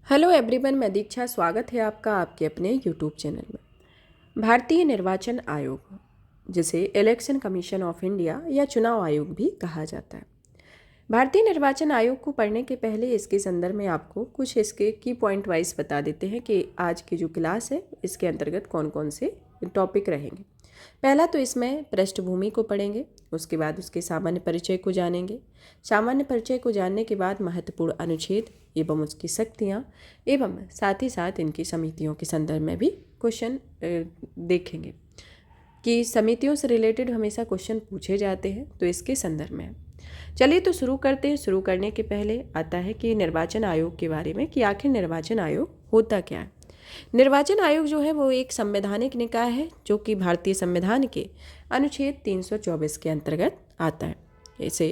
Hello everyone, मैं दीक्षा। स्वागत है आपका आपके अपने यूट्यूब चैनल में। भारतीय निर्वाचन आयोग, जिसे इलेक्शन कमीशन ऑफ इंडिया या चुनाव आयोग भी कहा जाता है। भारतीय निर्वाचन आयोग को पढ़ने के पहले इसके संदर्भ में आपको कुछ इसके की पॉइंट वाइज बता देते हैं कि आज की जो क्लास है इसके अंतर्गत कौन कौन से टॉपिक रहेंगे। पहला तो इसमें पृष्ठभूमि को पढ़ेंगे, उसके बाद उसके सामान्य परिचय को जानेंगे। सामान्य परिचय को जानने के बाद महत्वपूर्ण अनुच्छेद एवं उसकी शक्तियाँ एवं साथ ही साथ इनकी समितियों के संदर्भ में भी क्वेश्चन देखेंगे कि समितियों से रिलेटेड हमेशा क्वेश्चन पूछे जाते हैं, तो इसके संदर्भ में। चलिए तो शुरू करते हैं। शुरू करने के पहले आता है कि निर्वाचन आयोग के बारे में, कि आखिर निर्वाचन आयोग होता क्या है। निर्वाचन आयोग जो है वो एक संवैधानिक निकाय है जो कि भारतीय संविधान के अनुच्छेद 324 के अंतर्गत आता है। इसे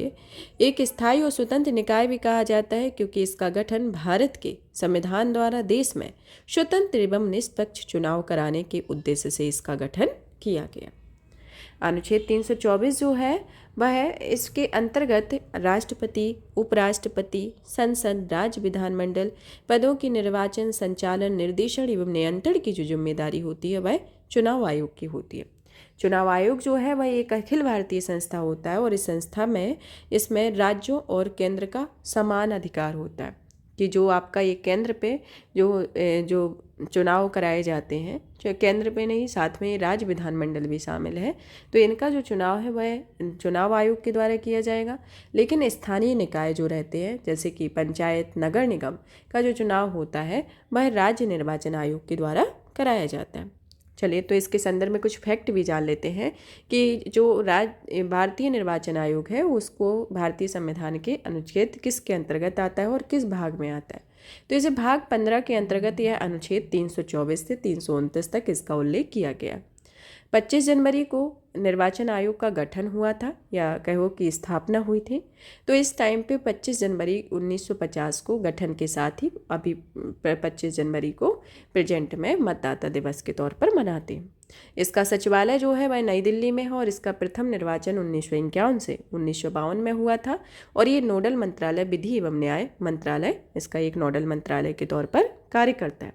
एक स्थायी और स्वतंत्र निकाय भी कहा जाता है क्योंकि इसका गठन भारत के संविधान द्वारा देश में स्वतंत्र एवं निष्पक्ष चुनाव कराने के उद्देश्य से इसका गठन किया गया। अनुच्छेद 324 जो है वह इसके अंतर्गत राष्ट्रपति, उपराष्ट्रपति, संसद, राज्य विधानमंडल पदों की निर्वाचन, संचालन, निर्देशन एवं नियंत्रण की जो जिम्मेदारी होती है वह चुनाव आयोग की होती है। चुनाव आयोग जो है वह एक अखिल भारतीय संस्था होता है और इस संस्था में इसमें राज्यों और केंद्र का समान अधिकार होता है कि जो आपका ये केंद्र पे जो चुनाव कराए जाते हैं, केंद्र पे नहीं, साथ में राज्य विधानमंडल भी शामिल है, तो इनका जो चुनाव है वह चुनाव आयोग के द्वारा किया जाएगा। लेकिन स्थानीय निकाय जो रहते हैं जैसे कि पंचायत, नगर निगम का जो चुनाव होता है वह राज्य निर्वाचन आयोग के द्वारा कराया जाता है। चलिए तो इसके संदर्भ में कुछ फैक्ट भी जान लेते हैं कि जो भारतीय निर्वाचन आयोग है उसको भारतीय संविधान के अनुच्छेद किसके अंतर्गत आता है और किस भाग में आता है। तो इसे भाग 15 के अंतर्गत यह अनुच्छेद 324 से 329 तक इसका उल्लेख किया गया। 25 जनवरी को निर्वाचन आयोग का गठन हुआ था या कहो कि स्थापना हुई थी। तो इस टाइम पे 25 जनवरी 1950 को गठन के साथ ही अभी 25 जनवरी को प्रेजेंट में मतदाता दिवस के तौर पर मनाते हैं। इसका सचिवालय जो है वह नई दिल्ली में है और इसका प्रथम निर्वाचन 1951 से 1952 में हुआ था और ये नोडल मंत्रालय विधि एवं न्याय मंत्रालय इसका एक नोडल मंत्रालय के तौर पर कार्य करता है।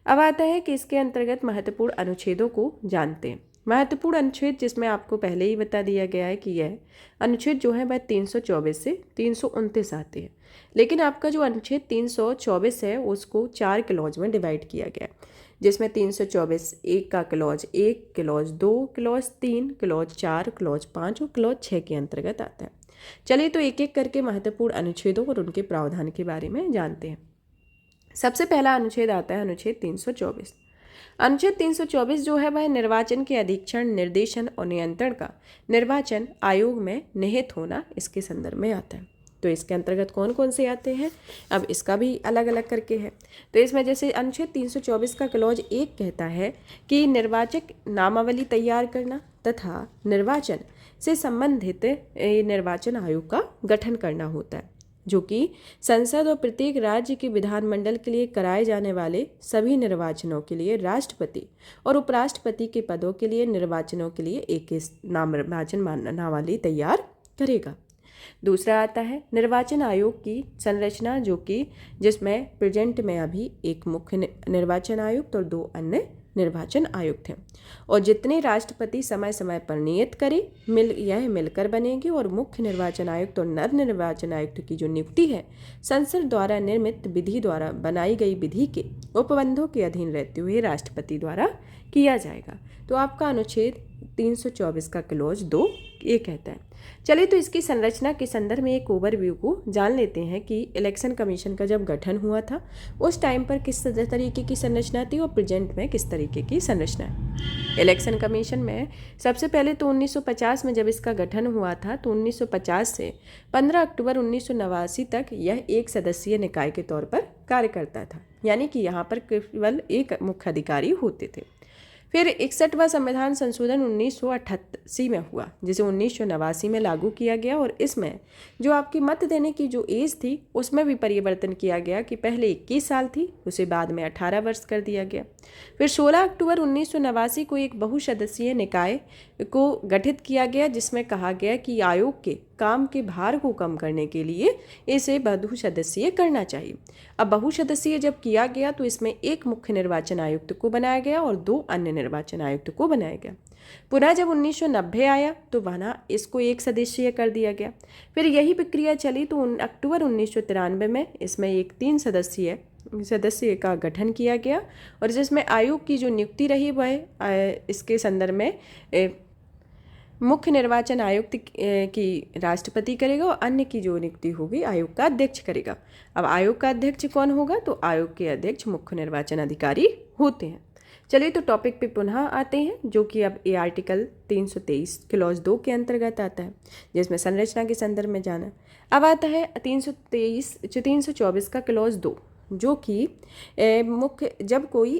अब आता है कि इसके अंतर्गत महत्वपूर्ण अनुच्छेदों को जानते हैं। महत्वपूर्ण अनुच्छेद जिसमें आपको पहले ही बता दिया गया है कि यह अनुच्छेद जो है वह 324 से 329 आते हैं, लेकिन आपका जो अनुच्छेद 324 है उसको 4 क्लॉज में डिवाइड किया गया है, जिसमें 324 एक का clause 1, clause 2, clause 3, clause 4, clause 5 और क्लॉज 6 के अंतर्गत आता है। चलिए तो एक एक करके महत्वपूर्ण अनुच्छेदों और उनके प्रावधान के बारे में जानते हैं। सबसे पहला अनुच्छेद आता है अनुच्छेद 324। अनुच्छेद 324 जो है वह निर्वाचन के अधीक्षण, निर्देशन और नियंत्रण का निर्वाचन आयोग में निहित होना इसके संदर्भ में आता है। तो इसके अंतर्गत कौन कौन से आते हैं, अब इसका भी अलग अलग करके है। तो इसमें जैसे अनुच्छेद 324 का क्लॉज 1 कहता है कि निर्वाचक नामावली तैयार करना तथा निर्वाचन से संबंधित निर्वाचन आयोग का गठन करना होता है, जो कि संसद और प्रत्येक राज्य के विधानमंडल के लिए कराए जाने वाले सभी निर्वाचनों के लिए राष्ट्रपति और उपराष्ट्रपति के पदों के लिए निर्वाचनों के लिए एक निर्वाचन नामावली तैयार करेगा। दूसरा आता है निर्वाचन आयोग की संरचना, जो कि जिसमें प्रेजेंट में अभी एक मुख्य निर्वाचन आयुक्त और 2 अन्य निर्वाचन आयुक्त हैं और जितने राष्ट्रपति समय समय पर नियत करे यह मिलकर बनेंगे और मुख्य निर्वाचन आयुक्त और नर निर्वाचन आयुक्त की जो नियुक्ति है संसद द्वारा निर्मित विधि द्वारा बनाई गई विधि के उपबंधों के अधीन रहते हुए राष्ट्रपति द्वारा किया जाएगा। तो आपका अनुच्छेद 324 का क्लॉज 2 ये कहता है। चलिए तो इसकी संरचना के संदर्भ में एक ओवरव्यू को जान लेते हैं कि इलेक्शन कमीशन का जब गठन हुआ था उस टाइम पर किस तरीके की संरचना थी और प्रेजेंट में किस तरीके की संरचना है। इलेक्शन कमीशन में सबसे पहले तो 1950 में जब इसका गठन हुआ था तो 1950 से 15 अक्टूबर 1989 तक यह एक सदस्यीय निकाय के तौर पर कार्य करता था, यानी कि यहाँ पर केवल एक मुख्य अधिकारी होते थे। फिर 61वां संविधान संशोधन 1988 में हुआ, जिसे 1989 में लागू किया गया, और इसमें जो आपकी मत देने की जो एज थी उसमें भी परिवर्तन किया गया कि पहले 21 साल थी, उसे बाद में 18 वर्ष कर दिया गया। फिर 16 अक्टूबर 1989 को एक बहुसदस्यीय निकाय को गठित किया गया, जिसमें कहा गया कि आयोग के काम के भार को कम करने के लिए इसे बहुसदस्यीय करना चाहिए। अब बहुसदस्यीय जब किया गया तो इसमें एक मुख्य निर्वाचन आयुक्त को बनाया गया और 2 अन्य निर्वाचन आयुक्त को बनाया गया। पुनः जब 1990 आया तो वहाँ इसको एक सदस्यीय कर दिया गया। फिर यही प्रक्रिया चली तो अक्टूबर 1993 में इसमें एक 3 सदस्य का गठन किया गया, और जिसमें आयोग की जो नियुक्ति रही वह इसके संदर्भ में मुख्य निर्वाचन आयुक्त की राष्ट्रपति करेगा और अन्य की जो नियुक्ति होगी आयोग का अध्यक्ष करेगा। अब आयोग का अध्यक्ष कौन होगा, तो आयोग के अध्यक्ष मुख्य निर्वाचन अधिकारी होते हैं। चलिए तो टॉपिक पे पुनः आते हैं, जो कि अब ये आर्टिकल 323 क्लॉज 2 के अंतर्गत आता है, जिसमें संरचना के संदर्भ में जाना। अब आता है 324 का क्लॉज 2, जो कि मुख्य जब कोई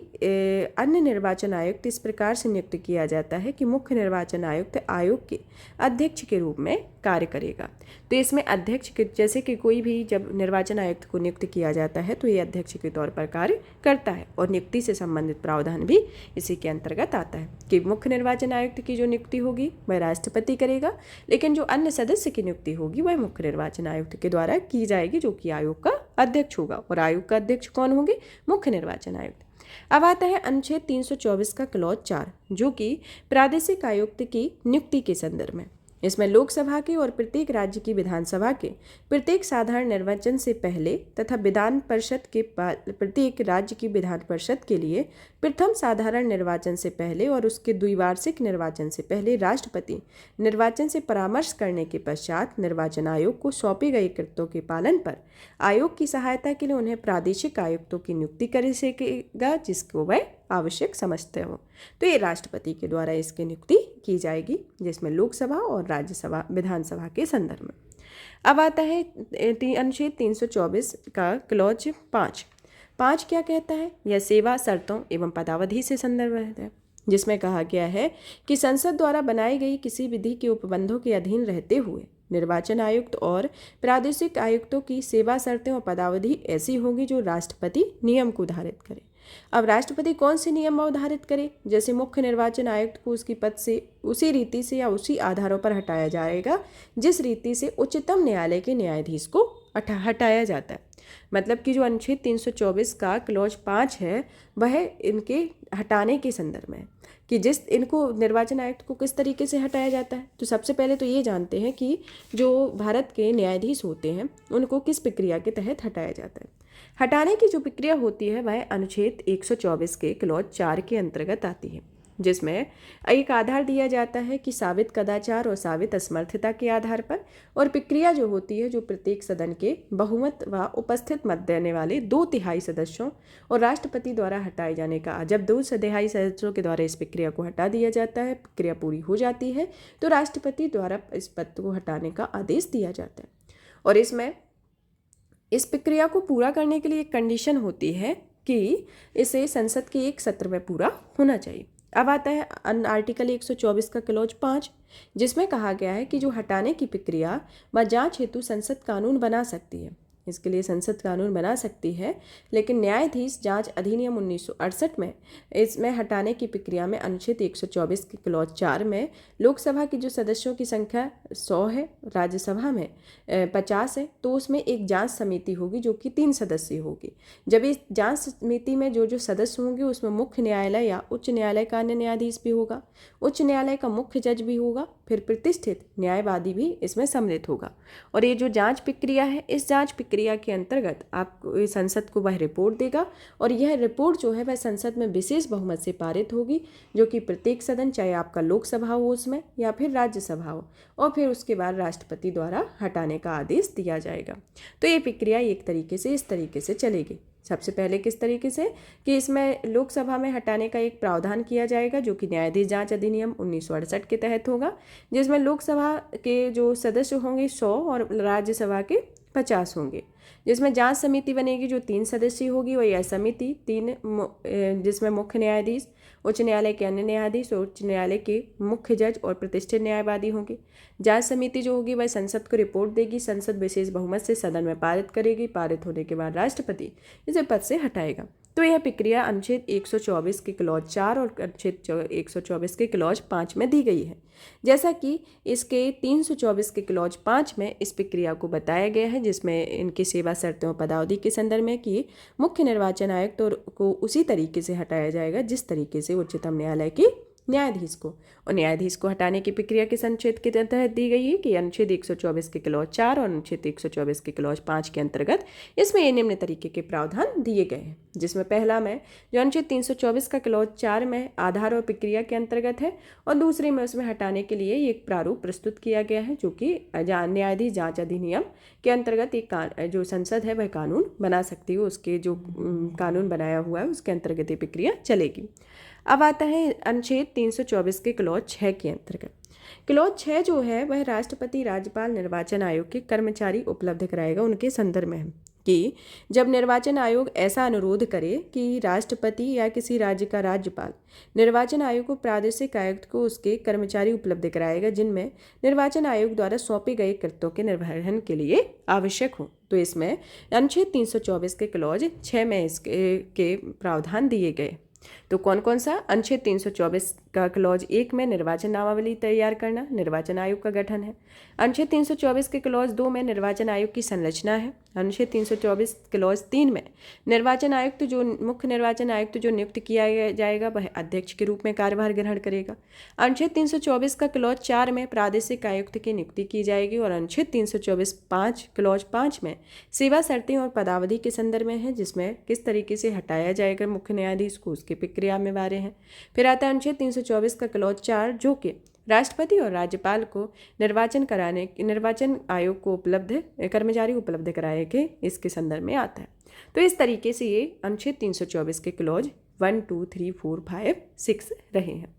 अन्य निर्वाचन आयुक्त इस प्रकार से नियुक्त किया जाता है कि मुख्य निर्वाचन आयुक्त आयोग के अध्यक्ष के रूप में कार्य करेगा। तो इसमें अध्यक्ष के जैसे कि कोई भी जब निर्वाचन आयुक्त को नियुक्त किया जाता है तो ये अध्यक्ष के तौर पर कार्य करता है, और नियुक्ति से संबंधित प्रावधान भी इसी के अंतर्गत आता है कि मुख्य निर्वाचन आयुक्त की जो नियुक्ति होगी वह राष्ट्रपति करेगा, लेकिन जो अन्य सदस्य की नियुक्ति होगी वह मुख्य निर्वाचन आयुक्त के द्वारा की जाएगी, जो कि आयोग का अध्यक्ष होगा। और आयोग का अध्यक्ष कौन होंगे, मुख्य निर्वाचन आयुक्त। अब आता है अनुच्छेद 324 का क्लॉज 4, जो कि प्रादेशिक आयुक्त की नियुक्ति के संदर्भ में। इसमें लोकसभा के और प्रत्येक राज्य की विधानसभा के प्रत्येक साधारण निर्वाचन से पहले तथा विधान परिषद के प्रत्येक राज्य की विधान परिषद के लिए प्रथम साधारण निर्वाचन से पहले और उसके द्विवार्षिक निर्वाचन से पहले राष्ट्रपति निर्वाचन से परामर्श करने के पश्चात निर्वाचन आयोग को सौंपे गए कृत्यों के पालन पर आयोग की सहायता के लिए उन्हें प्रादेशिक आयुक्तों की नियुक्ति कर सकेगा, जिसको वह आवश्यक समझते हो। तो ये राष्ट्रपति के द्वारा इसकी नियुक्ति की जाएगी, जिसमें लोकसभा और राज्यसभा विधानसभा के संदर्भ में। अब आता है अनुच्छेद 324 का क्लॉज 5 क्या कहता है, यह सेवा शर्तों एवं पदावधि से संदर्भित है, जिसमें कहा गया है कि संसद द्वारा बनाई गई किसी विधि के उपबंधों के अधीन रहते हुए निर्वाचन आयुक्त और प्रादेशिक आयुक्तों की सेवा शर्तें और पदावधि ऐसी होगी जो राष्ट्रपति नियम को धारित करे। अब राष्ट्रपति कौन से नियम अवधारित करे, जैसे मुख्य निर्वाचन आयुक्त को उसकी पद से उसी रीति से या उसी आधारों पर हटाया जाएगा जिस रीति से उच्चतम न्यायालय के न्यायाधीश को हटाया जाता है। मतलब कि जो अनुच्छेद 324 का क्लॉज 5 है वह इनके हटाने के संदर्भ में है कि जिस इनको निर्वाचन आयुक्त को किस तरीके से हटाया जाता है। तो सबसे पहले तो ये जानते हैं कि जो भारत के न्यायाधीश होते हैं उनको किस प्रक्रिया के तहत हटाया जाता है। हटाने की जो प्रक्रिया होती है वह अनुच्छेद 124 के क्लॉज 4 के अंतर्गत आती है, जिसमें एक आधार दिया जाता है कि साबित कदाचार और साबित असमर्थता के आधार पर, और प्रक्रिया जो होती है जो प्रत्येक सदन के बहुमत व उपस्थित मत देने वाले 2/3 सदस्यों और राष्ट्रपति द्वारा हटाए जाने का, जब 2/3 सदस्यों के द्वारा इस प्रक्रिया को हटा दिया जाता है, प्रक्रिया पूरी हो जाती है तो राष्ट्रपति द्वारा इस पद को हटाने का आदेश दिया जाता है। और इसमें इस प्रक्रिया को पूरा करने के लिए एक कंडीशन होती है कि इसे संसद के एक सत्र में पूरा होना चाहिए। अब आता है आर्टिकल 124 का क्लॉज 5, जिसमें कहा गया है कि जो हटाने की प्रक्रिया व जांच हेतु संसद कानून बना सकती है। इसके लिए संसद कानून बना सकती है, लेकिन न्यायाधीश जांच अधिनियम 1968 में इसमें हटाने की प्रक्रिया में अनुच्छेद 124 के क्लॉज 4 में लोकसभा की जो सदस्यों की संख्या 100 है, राज्यसभा में 50 है, तो उसमें एक जांच समिति होगी जो कि 3 सदस्यीय होगी। जब इस जांच समिति में जो सदस्य होंगे उसमें मुख्य न्यायालय या उच्च न्यायालय का अन्य न्यायाधीश भी होगा, उच्च न्यायालय का मुख्य जज भी होगा, फिर प्रतिष्ठित न्यायवादी भी इसमें सम्मिलित होगा। और ये जो जांच प्रक्रिया है, इस जांच प्रक्रिया के अंतर्गत आपको संसद को वह रिपोर्ट देगा, और यह रिपोर्ट जो है वह संसद में विशेष बहुमत से पारित होगी, जो कि प्रत्येक सदन, चाहे आपका लोकसभा हो उसमें या फिर राज्यसभा हो, और फिर उसके बाद राष्ट्रपति द्वारा हटाने का आदेश दिया जाएगा। तो ये प्रक्रिया एक तरीके से इस तरीके से चलेगी। सबसे पहले किस तरीके से कि इसमें लोकसभा में हटाने का एक प्रावधान किया जाएगा जो कि न्यायाधीश जांच अधिनियम 1968 के तहत होगा, जिसमें लोकसभा के जो सदस्य होंगे 100 और राज्यसभा के 50 होंगे, जिसमें जांच समिति बनेगी जो 3 सदस्यीय होगी, और यह समिति जिसमें मुख्य न्यायाधीश, उच्च न्यायालय के अन्य न्यायाधीश और उच्च न्यायालय के मुख्य जज और प्रतिष्ठित न्यायवादी होंगे। जांच समिति जो होगी वह संसद को रिपोर्ट देगी, संसद विशेष बहुमत से सदन में पारित करेगी, पारित होने के बाद राष्ट्रपति इसे पद से हटाएगा। तो यह प्रक्रिया अनुच्छेद 124 के क्लॉज 4 और अनुच्छेद 124 के क्लॉज 5 में दी गई है। जैसा कि इसके 324 के क्लॉज 5 में इस प्रक्रिया को बताया गया है, जिसमें इनकी सेवा शर्तें और पदावधि के संदर्भ में कि मुख्य निर्वाचन आयुक्त को उसी तरीके से हटाया जाएगा जिस तरीके से उच्चतम न्यायालय के न्यायाधीश को, और न्यायाधीश को हटाने की प्रक्रिया किस अनुच्छेद के तहत दी गई है कि अनुच्छेद 124 के क्लॉज 4 और अनुच्छेद 124 के क्लॉज 5 के अंतर्गत इसमें ये निम्न तरीके के प्रावधान दिए गए हैं, जिसमें पहला में जो अनुच्छेद 324 का क्लॉज 4 में आधार और प्रक्रिया के अंतर्गत है, और दूसरे में उसमें हटाने के लिए एक प्रारूप प्रस्तुत किया गया है जो कि न्यायाधीश जांच अधिनियम के अंतर्गत एक जो संसद है वह कानून बना सकती है, उसके जो कानून बनाया हुआ है उसके अंतर्गत ये प्रक्रिया चलेगी। अब आता है अनुच्छेद 324 के क्लॉज 6 के अंतर्गत। क्लॉज 6 जो है वह राष्ट्रपति, राज्यपाल, निर्वाचन आयोग के कर्मचारी उपलब्ध कराएगा उनके संदर्भ में है कि जब निर्वाचन आयोग ऐसा अनुरोध करे कि राष्ट्रपति या किसी राज्य का राज्यपाल निर्वाचन आयोग को प्रादेशिक आयुक्त को उसके कर्मचारी उपलब्ध कराएगा जिनमें निर्वाचन आयोग द्वारा सौंपे गए कृत्यों के निर्वहन के लिए आवश्यक हो, तो इसमें अनुच्छेद 324 के क्लॉज 6 में इसके प्रावधान दिए गए। तो कौन कौन सा? अनुच्छेद 324 का क्लॉज 1 में निर्वाचन नामावली तैयार करना, निर्वाचन आयोग का गठन है। अनुच्छेद 324 के क्लॉज 2 में निर्वाचन आयोग की संरचना है। अनुच्छेद 324 क्लॉज 3 में निर्वाचन आयुक्त जो मुख्य निर्वाचन आयुक्त जो नियुक्त किया जाएगा वह अध्यक्ष के रूप में कार्यभार ग्रहण करेगा। अनुच्छेद 324 का क्लॉज 4 में प्रादेशिक आयुक्त की नियुक्ति की जाएगी, और अनुच्छेद 324 क्लॉज 5 में सेवा शर्तें और पदावधि के संदर्भ में है, जिसमें किस तरीके से हटाया जाएगा मुख्य न्यायाधीश को उसकी प्रक्रिया में बारे हैं। फिर आता है अनुच्छेद 324 का क्लॉज 4 जो कि राष्ट्रपति और राज्यपाल को निर्वाचन आयोग को कर्मचारी उपलब्ध कराए के इसके संदर्भ में आता है। तो इस तरीके से ये अनुच्छेद 324 के क्लॉज 1, 2, 3, 4, 5, 6 रहे हैं।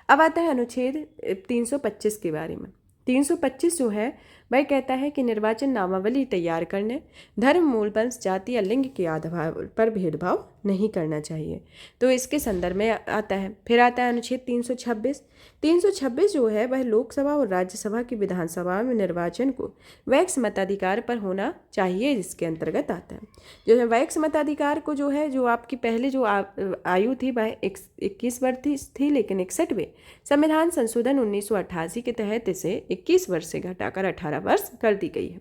अब आता है अनुच्छेद 325 के बारे में। 325 जो है वह कहता है कि निर्वाचन नामावली तैयार करने धर्म, मूल, वंश, जाति या लिंग के आधार पर भेदभाव नहीं करना चाहिए, तो इसके संदर्भ में आता है। फिर आता है अनुच्छेद 326। 326 जो है वह लोकसभा और राज्यसभा की विधानसभा में निर्वाचन को वैक्स मताधिकार पर होना चाहिए, जिसके अंतर्गत आता है। जो है वैक्स मताधिकार को जो है, जो आपकी पहले जो आयु थी वह 21 वर्ष थी, लेकिन 61वें संविधान संशोधन 1988 के तहत इसे 21 वर्ष से घटाकर 18 वर्ष कर दी गई है।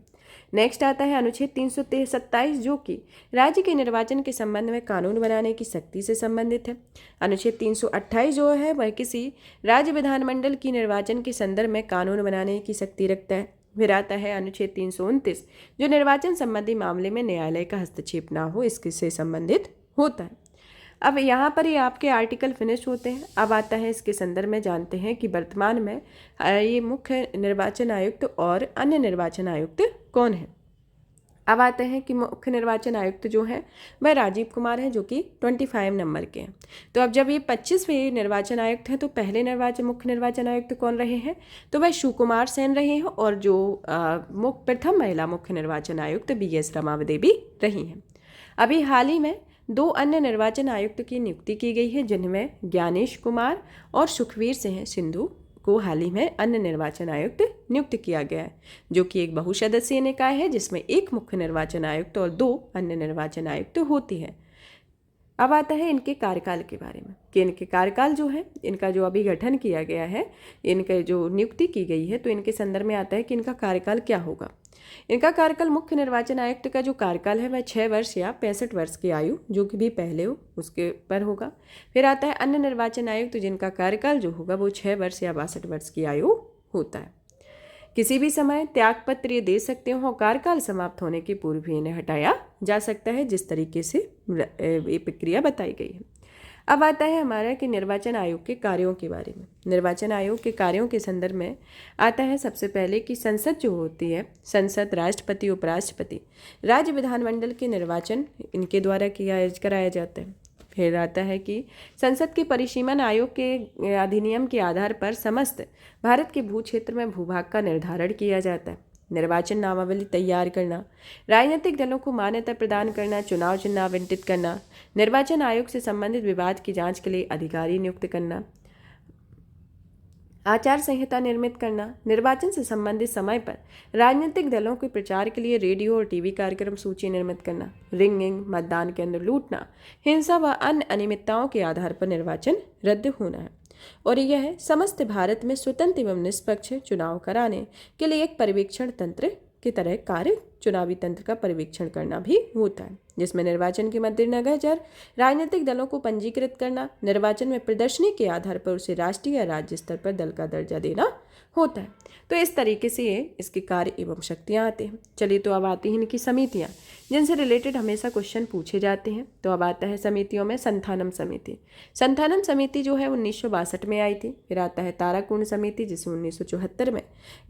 नेक्स्ट आता है अनुच्छेद 327 जो कि राज्य के निर्वाचन के संबंध में कानून बनाने की शक्ति से संबंधित है। अनुच्छेद 328 जो है वह किसी राज्य विधानमंडल की निर्वाचन के संदर्भ में कानून बनाने की शक्ति रखता है। फिर आता है अनुच्छेद 329 जो निर्वाचन संबंधी मामले में न्यायालय का हस्तक्षेप ना हो इसके से संबंधित होता है। अब यहाँ पर ये आपके आर्टिकल फिनिश होते हैं। अब आता है इसके संदर्भ में जानते हैं कि वर्तमान में ये मुख्य निर्वाचन आयुक्त और अन्य निर्वाचन आयुक्त कौन है। अब आते हैं कि मुख्य निर्वाचन आयुक्त जो है वह राजीव कुमार है जो कि 25 नंबर के हैं। तो अब जब ये 25वें निर्वाचन आयुक्त हैं तो पहले मुख्य निर्वाचन आयुक्त कौन रहे हैं, तो वह शिवकुमार सेन रहे हैं, और जो प्रथम महिला मुख्य निर्वाचन आयुक्त BS रमावती देवी रही हैं। अभी हाल ही में 2 अन्य निर्वाचन आयुक्त की नियुक्ति की गई है, जिनमें ज्ञानेश कुमार और सुखवीर सिंह सिंधु को हाल ही में अन्य निर्वाचन आयुक्त नियुक्त किया गया है, जो कि एक बहुसदस्यीय निकाय है जिसमें एक मुख्य निर्वाचन आयुक्त और 2 अन्य निर्वाचन आयुक्त होती है। अब आता है इनके कार्यकाल के बारे में कि इनके कार्यकाल जो है, इनका जो अभी गठन किया गया है, इनके जो नियुक्ति की गई है, तो इनके संदर्भ में आता है कि इनका कार्यकाल क्या होगा। इनका कार्यकाल मुख्य निर्वाचन आयुक्त का जो कार्यकाल है वह 6 वर्ष या 65 वर्ष की आयु जो कि भी पहले हो उसके पर होगा। फिर आता है अन्य निर्वाचन आयुक्त जिनका कार्यकाल जो होगा वो 6 वर्ष या 62 वर्ष की आयु होता है। किसी भी समय त्यागपत्र ये दे सकते हो, कार्यकाल समाप्त होने के पूर्व भी इन्हें हटाया जा सकता है, जिस तरीके से ये प्रक्रिया बताई गई है। अब आता है हमारा कि निर्वाचन आयोग के कार्यों के बारे में। निर्वाचन आयोग के कार्यों के संदर्भ में आता है सबसे पहले कि संसद जो होती है, संसद, राष्ट्रपति, उपराष्ट्रपति, राज्य विधानमंडल के निर्वाचन इनके द्वारा कराया जाता है। फिर आता है कि संसद के परिसीमन आयोग के अधिनियम के आधार पर समस्त भारत के भू क्षेत्र में भूभाग का निर्धारण किया जाता है। निर्वाचन नामावली तैयार करना, राजनीतिक दलों को मान्यता प्रदान करना, चुनाव चिन्ह आवंटित करना, निर्वाचन आयोग से संबंधित विवाद की जांच के लिए अधिकारी नियुक्त करना, आचार संहिता निर्मित करना, निर्वाचन से संबंधित समय पर राजनीतिक दलों के प्रचार के लिए रेडियो और टीवी कार्यक्रम सूची निर्मित करना, रिंगिंग, मतदान केंद्र लूटना, हिंसा व अन्य अनियमितताओं के आधार पर निर्वाचन रद्द होना है। और यह समस्त भारत में स्वतंत्र एवं निष्पक्ष चुनाव कराने के लिए एक पर्यवेक्षण तंत्र की तरह कार्य चुनावी तंत्र का पर्यवेक्षण करना भी होता है, जिसमें निर्वाचन के मद्देनजर राजनीतिक दलों को पंजीकृत करना, निर्वाचन में प्रदर्शनी के आधार पर उसे राष्ट्रीय या राज्य स्तर पर दल का दर्जा देना होता है। तो इस तरीके से ये इसके कार्य एवं शक्तियाँ आते हैं। चलिए, तो अब आती हैं इनकी समितियाँ, जिनसे रिलेटेड हमेशा क्वेश्चन पूछे जाते हैं। तो अब आता है समितियों में संथानम समिति। संथानम समिति जो है 1962 में आई थी। फिर आता है ताराकुंड समिति, जिसे 1974 में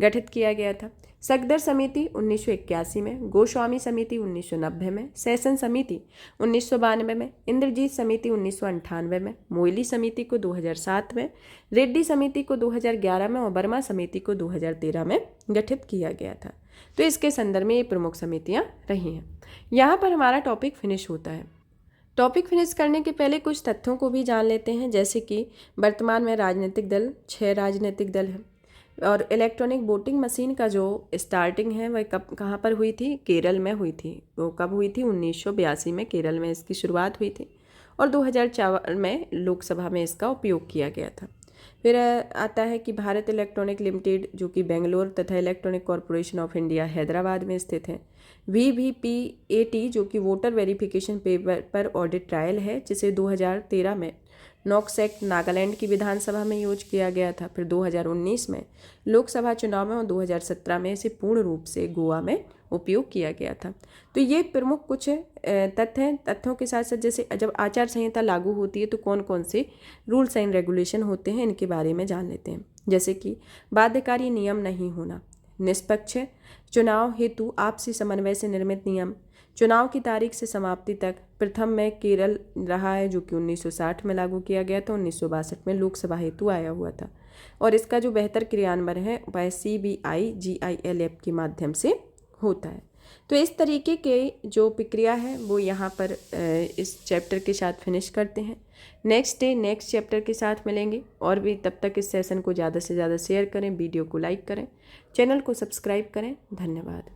गठित किया गया था। सगदर समिति 1981 में, गोस्वामी समिति 1990 में, सेशन समिति 1992 में, इंद्रजीत समिति 1998 में, मोइली समिति को 2007 में, रेड्डी समिति को 2011 में और वर्मा समिति को 2013 में गठित किया गया था। तो इसके संदर्भ में ये प्रमुख समितियां रही हैं। यहाँ पर हमारा टॉपिक फिनिश होता है। टॉपिक फिनिश करने के पहले कुछ तथ्यों को भी जान लेते हैं, जैसे कि वर्तमान में राजनीतिक दल 6 राजनीतिक दल हैं और इलेक्ट्रॉनिक वोटिंग मशीन का जो स्टार्टिंग है वह कहाँ पर हुई थी? केरल में हुई थी। वो कब हुई थी? 1982 में केरल में इसकी शुरुआत हुई थी और 2004 में लोकसभा में इसका उपयोग किया गया था। फिर आता है कि भारत इलेक्ट्रॉनिक लिमिटेड, जो कि बेंगलोर, तथा electronic corporation of India Hyderabad में स्थित है। VVPAT, जो कि वोटर वेरिफिकेशन पेपर पर ऑडिट ट्रायल है, जिसे 2013 में नॉक्सैक नागालैंड की विधानसभा में यूज किया गया था। फिर 2019 में लोकसभा चुनाव में और 2017 में इसे पूर्ण रूप से गोवा में उपयोग किया गया था। तो ये प्रमुख कुछ तथ्य हैं। तथ्यों के साथ साथ जैसे जब आचार संहिता लागू होती है तो कौन कौन से रूल्स एंड रेगुलेशन होते हैं, इनके बारे में जान लेते हैं। जैसे कि बाध्यकारी नियम नहीं होना, निष्पक्ष चुनाव हेतु आपसी समन्वय से निर्मित नियम, चुनाव की तारीख से समाप्ति तक प्रथम में केरल रहा है, जो कि 1960 में लागू किया गया था, 1962 में लोकसभा हेतु आया हुआ था। और इसका जो बेहतर क्रियान्वयन है वह CBI-GIL के माध्यम से होता है। तो इस तरीके के जो प्रक्रिया है वो यहाँ पर इस चैप्टर के साथ फिनिश करते हैं। नेक्स्ट डे नेक्स्ट चैप्टर के साथ मिलेंगे। और भी तब तक इस सेशन को ज़्यादा से ज़्यादा शेयर करें, वीडियो को लाइक करें, चैनल को सब्सक्राइब करें। धन्यवाद।